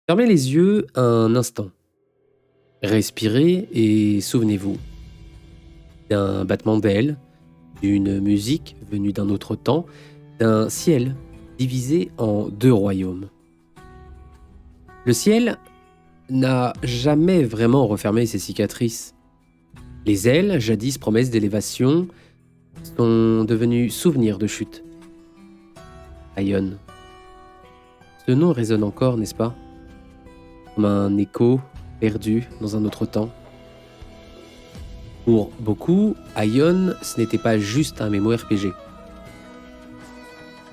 Fermez les yeux un instant. Respirez et souvenez-vous d'un battement d'ailes, d'une musique venue d'un autre temps, d'un ciel divisé en deux royaumes. Le ciel n'a jamais vraiment refermé ses cicatrices. Les ailes, jadis promesses d'élévation, sont devenues souvenirs de chute. Aion. Ce nom résonne encore, n'est-ce pas? Comme un écho perdu dans un autre temps. Pour beaucoup, Aion, ce n'était pas juste un MMORPG.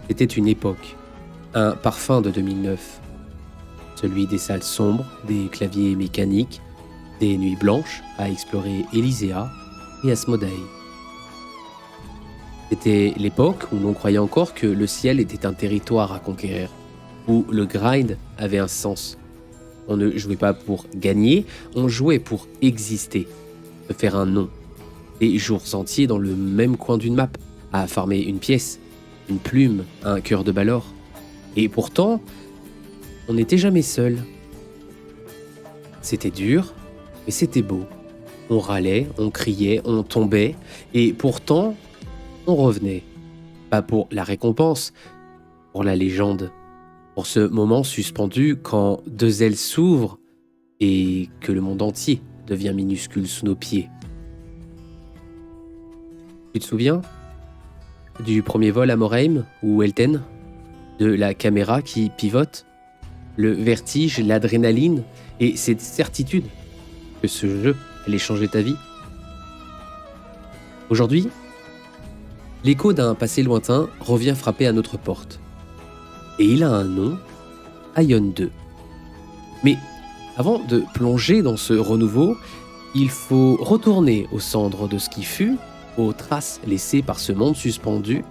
C'était une époque, un parfum de 2009. Celui des salles sombres, des claviers mécaniques, des nuits blanches à explorer Elysia et Asmodei. C'était l'époque où l'on croyait encore que le ciel était un territoire à conquérir, où le grind avait un sens. On ne jouait pas pour gagner, on jouait pour exister, se faire un nom. Des jours entiers dans le même coin d'une map, à farmer une pièce, une plume, un cœur de Balor. Et pourtant, on n'était jamais seul. C'était dur, mais c'était beau. On râlait, on criait, on tombait, et pourtant, on revenait. Pas pour la récompense, pour la légende. Pour ce moment suspendu quand deux ailes s'ouvrent et que le monde entier devient minuscule sous nos pieds. Tu te souviens du premier vol à Morheim ou Elten? De la caméra qui pivote? Le vertige, l'adrénaline et cette certitude que ce jeu allait changer ta vie? Aujourd'hui, l'écho d'un passé lointain revient frapper à notre porte. Et il a un nom, Aion 2. Mais avant de plonger dans ce renouveau, il faut retourner aux cendres de ce qui fut, aux traces laissées par ce monde suspendu,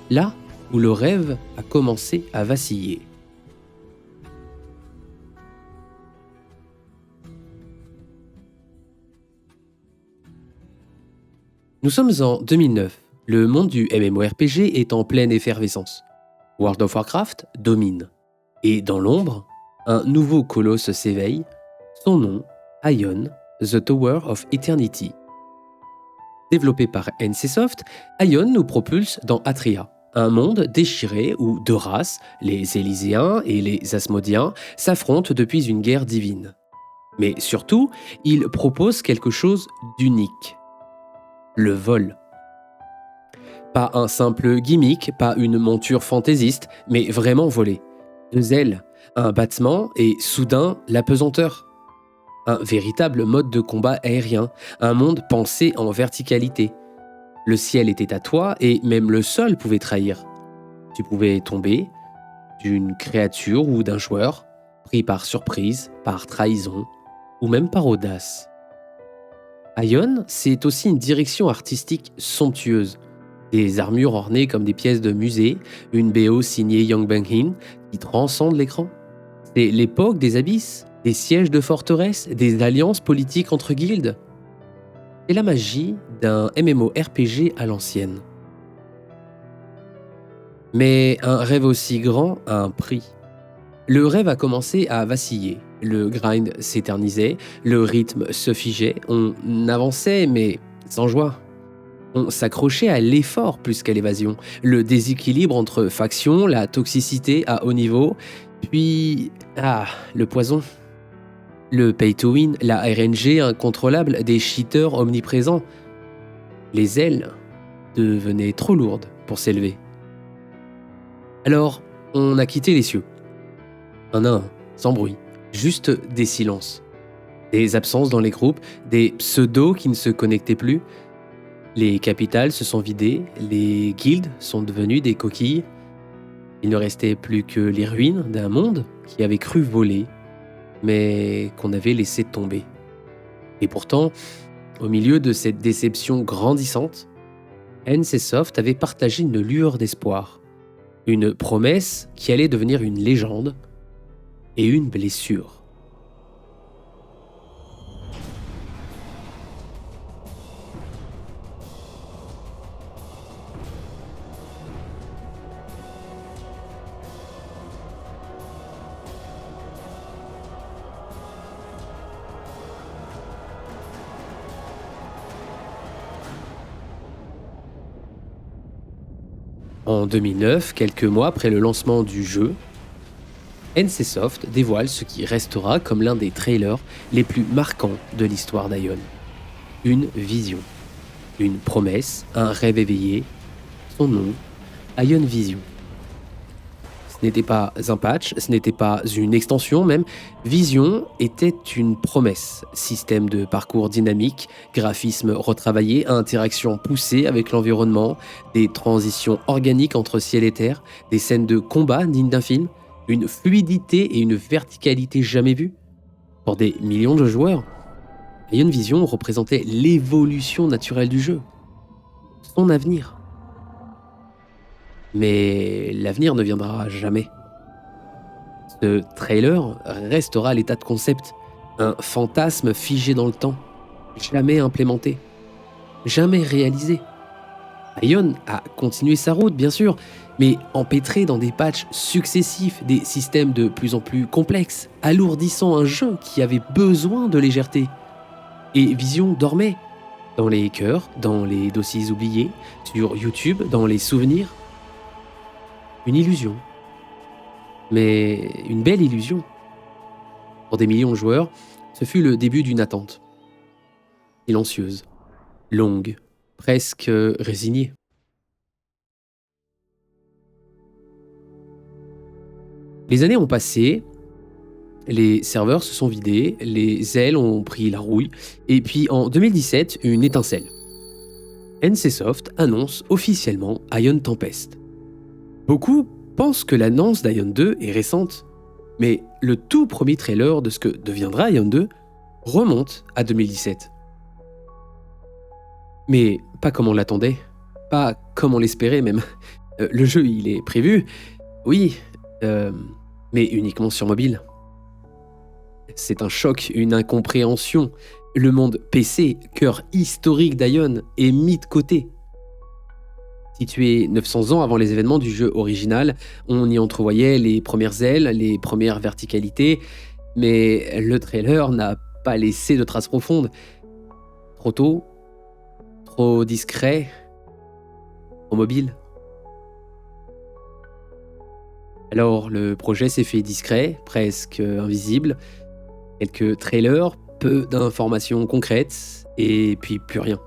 là où le rêve a commencé à vaciller. Nous sommes en 2009. Le monde du MMORPG est en pleine effervescence. World of Warcraft domine. Et dans l'ombre, un nouveau colosse s'éveille. Son nom, Aion, The Tower of Eternity. Développé par NCSoft, Aion nous propulse dans Atria, un monde déchiré où deux races, les Élyséens et les Asmodiens, s'affrontent depuis une guerre divine. Mais surtout, il propose quelque chose d'unique. Le vol. Pas un simple gimmick, pas une monture fantaisiste, mais vraiment voler. Deux ailes, un battement et soudain l'apesanteur. Un véritable mode de combat aérien, un monde pensé en verticalité. Le ciel était à toi et même le sol pouvait trahir. Tu pouvais tomber d'une créature ou d'un joueur, pris par surprise, par trahison ou même par audace. Aion, c'est aussi une direction artistique somptueuse. Des armures ornées comme des pièces de musée, une BO signée Yang Beng-hin qui transcende l'écran. C'est l'époque des abysses, des sièges de forteresse, des alliances politiques entre guildes. C'est la magie d'un MMORPG à l'ancienne. Mais un rêve aussi grand a un prix. Le rêve a commencé à vaciller. Le grind s'éternisait, le rythme se figeait, on avançait mais sans joie. On s'accrochait à l'effort plus qu'à l'évasion. Le déséquilibre entre factions, la toxicité à haut niveau, puis le poison. Le pay to win, la RNG incontrôlable, des cheaters omniprésents. Les ailes devenaient trop lourdes pour s'élever. Alors, on a quitté les cieux. Un à un, sans bruit, juste des silences. Des absences dans les groupes, des pseudos qui ne se connectaient plus. Les capitales se sont vidées, les guildes sont devenues des coquilles. Il ne restait plus que les ruines d'un monde qui avait cru voler, mais qu'on avait laissé tomber. Et pourtant, au milieu de cette déception grandissante, NCSoft avait partagé une lueur d'espoir, une promesse qui allait devenir une légende et une blessure. En 2009, quelques mois après le lancement du jeu, NCSoft dévoile ce qui restera comme l'un des trailers les plus marquants de l'histoire d'Ion. Une vision, une promesse, un rêve éveillé, son nom, Ion Vision. Ce n'était pas un patch, ce n'était pas une extension même. Vision était une promesse. Système de parcours dynamique, graphisme retravaillé, interaction poussée avec l'environnement, des transitions organiques entre ciel et terre, des scènes de combat dignes d'un film, une fluidité et une verticalité jamais vues. Pour des millions de joueurs, Ion Vision représentait l'évolution naturelle du jeu, son avenir. Mais l'avenir ne viendra jamais. Ce trailer restera à l'état de concept, un fantasme figé dans le temps, jamais implémenté, jamais réalisé. Ion a continué sa route, bien sûr, mais empêtré dans des patchs successifs, des systèmes de plus en plus complexes, alourdissant un jeu qui avait besoin de légèreté. Et Vision dormait, dans les cœurs, dans les dossiers oubliés, sur YouTube, dans les souvenirs. Une illusion. Mais une belle illusion. Pour des millions de joueurs, ce fut le début d'une attente. Silencieuse, longue, presque résignée. Les années ont passé, les serveurs se sont vidés, les ailes ont pris la rouille, et puis en 2017, une étincelle. NCSoft annonce officiellement Ion Tempest. Beaucoup pensent que l'annonce d'Ion 2 est récente, mais le tout premier trailer de ce que deviendra Ion 2 remonte à 2017. Mais pas comme on l'attendait, pas comme on l'espérait même. Le jeu, il est prévu, oui, mais uniquement sur mobile. C'est un choc, une incompréhension. Le monde PC, cœur historique d'Ion, est mis de côté. Situé 900 ans avant les événements du jeu original, on y entrevoyait les premières ailes, les premières verticalités, mais le trailer n'a pas laissé de traces profondes. Trop tôt, trop discret, trop mobile. Alors le projet s'est fait discret, presque invisible. Quelques trailers, peu d'informations concrètes, et puis plus rien.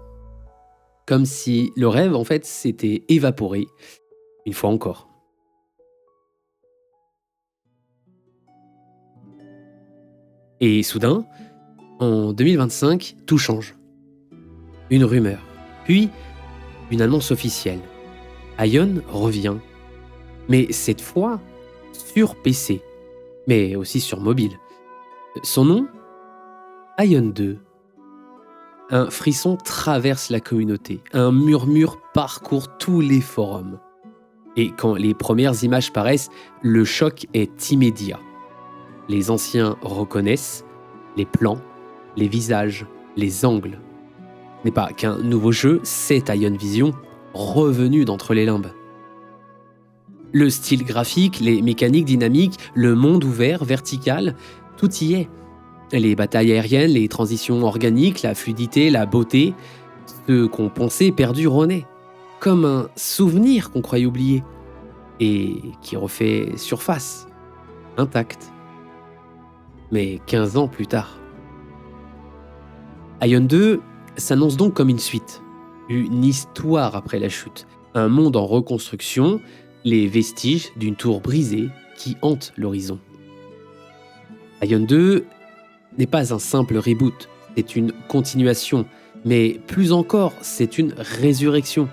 Comme si le rêve, en fait, s'était évaporé, une fois encore. Et soudain, en 2025, tout change. Une rumeur, puis une annonce officielle. Ion revient, mais cette fois sur PC, mais aussi sur mobile. Son nom ? Ion 2. Un frisson traverse la communauté, un murmure parcourt tous les forums. Et quand les premières images paraissent, le choc est immédiat. Les anciens reconnaissent les plans, les visages, les angles. Ce n'est pas qu'un nouveau jeu, c'est Ion Vision, revenu d'entre les limbes. Le style graphique, les mécaniques dynamiques, le monde ouvert, vertical, tout y est. Les batailles aériennes, les transitions organiques, la fluidité, la beauté, ce qu'on pensait perdu renaît, comme un souvenir qu'on croyait oublié, et qui refait surface, intact. Mais 15 ans plus tard. Ion 2 s'annonce donc comme une suite, une histoire après la chute, un monde en reconstruction, les vestiges d'une tour brisée qui hante l'horizon. Ion 2 n'est pas un simple reboot, c'est une continuation, mais plus encore, c'est une résurrection.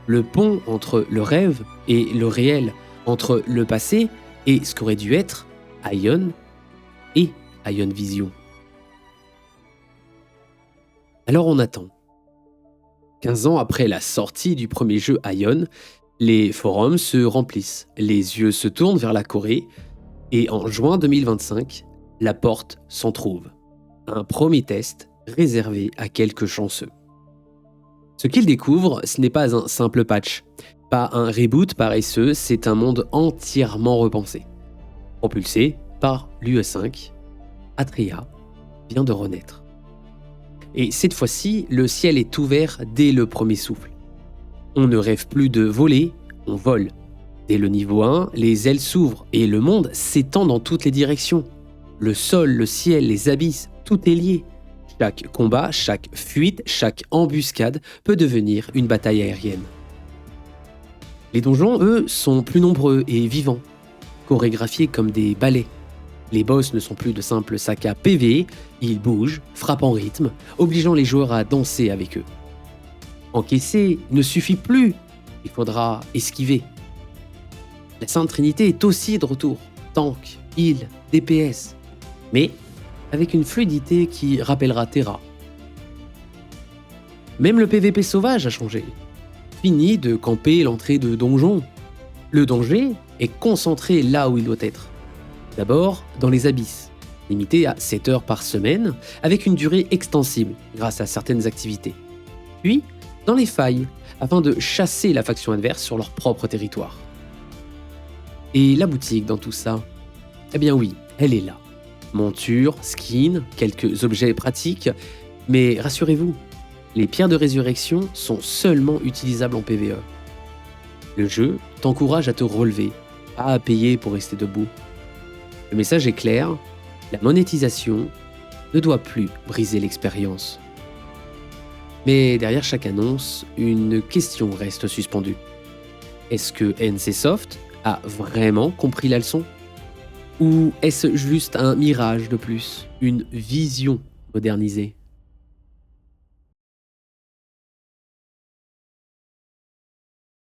Le pont entre le rêve et le réel, entre le passé et ce qu'aurait dû être Ion et Ion Vision. Alors on attend. 15 ans après la sortie du premier jeu Ion, les forums se remplissent, les yeux se tournent vers la Corée, et en juin 2025, la porte s'en trouve. Un premier test réservé à quelques chanceux. Ce qu'ils découvrent, ce n'est pas un simple patch, pas un reboot paresseux, c'est un monde entièrement repensé. Propulsé par l'UE5, Atria vient de renaître. Et cette fois-ci, le ciel est ouvert dès le premier souffle. On ne rêve plus de voler, on vole. Dès le niveau 1, les ailes s'ouvrent et le monde s'étend dans toutes les directions. Le sol, le ciel, les abysses, tout est lié. Chaque combat, chaque fuite, chaque embuscade peut devenir une bataille aérienne. Les donjons, eux, sont plus nombreux et vivants, chorégraphiés comme des ballets. Les boss ne sont plus de simples sacs à PV, ils bougent, frappent en rythme, obligeant les joueurs à danser avec eux. Encaisser ne suffit plus, il faudra esquiver. La Sainte Trinité est aussi de retour, tank, heal, DPS, mais avec une fluidité qui rappellera Terra. Même le PVP sauvage a changé. Fini de camper l'entrée de donjon. Le danger est concentré là où il doit être. D'abord, dans les abysses, limité à 7 heures par semaine, avec une durée extensible grâce à certaines activités. Puis, dans les failles, afin de chasser la faction adverse sur leur propre territoire. Et la boutique dans tout ça? Eh bien oui, elle est là. Monture, skin, quelques objets pratiques, mais rassurez-vous, les pierres de résurrection sont seulement utilisables en PvE. Le jeu t'encourage à te relever, pas à payer pour rester debout. Le message est clair, la monétisation ne doit plus briser l'expérience. Mais derrière chaque annonce, une question reste suspendue. Est-ce que NCSoft a vraiment compris la leçon? Ou est-ce juste un mirage de plus, une vision modernisée?